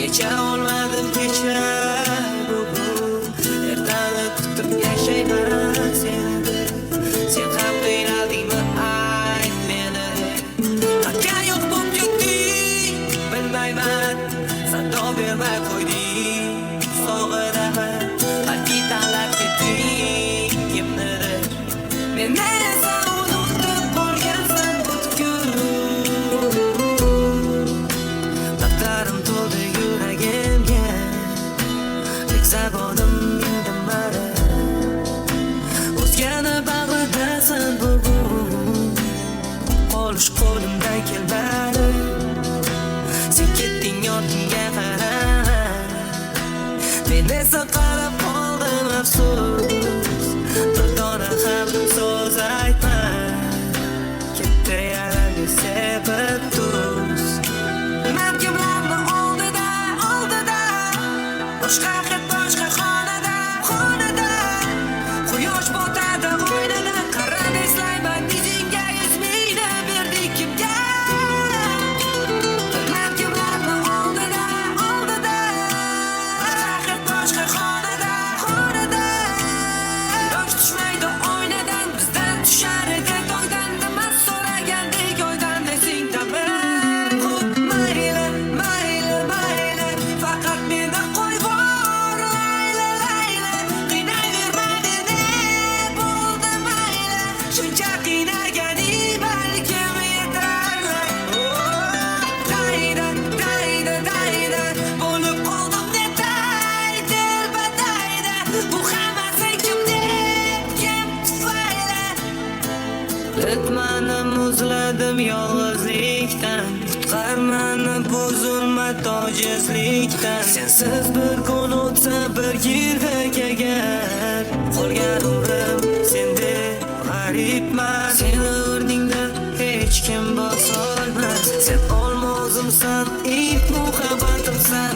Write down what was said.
Kecha olmadim kecha bugun ertani kutib yashayman seni. Sen ham qiynaldingmi ayt meni. Qancha yo'q bo'lib ketding bilmayman, sado bermay qo'yding sog'inaman. Balki tanlab ketding kimnidir, meni esa unutib bo'lgansan butkul. Daftarim to'ldi yuragimga, hexagonim indamadi. O'zgani bag'ridasan bugun, qolish qo'limdan kelmadi. Sen ketding ortingga qarab, men esa qarab qoldim afsus. Bir dona ham so'z aytma, ketdi yaraga sebab tuz. Men kimlarni oldida boshqa hid boshqa xonada quyosh botadi oynada. Qarab eslayman izingga, yuz mingni berdik kimga. Men kimlarni oldida boshqa hid boshqa xonada yosh tushmaydi oynadan, bizdan tushar edi to'ydan. Nima so'ragandek oydan esingdami? Mayli, faqat meni qo'yvor layla. Qiynayverma meni, bo'ldi mayli. Shuncha qiynaganing balkim yetar. Dayda bo'lib qoldim netay dilbadayda. Bu hammasi kim tufayli? Bitmani muzladim yolg'izlikdan, qutqar meni bu zulmat ojizlikdan. Sensiz bir kun o'tsa bir yildek agar, qolgan umrim sendek g'aribman. Seni o'rningda hech kim bosolmas. Sen olmozimsan, ilk muhabbatimsan.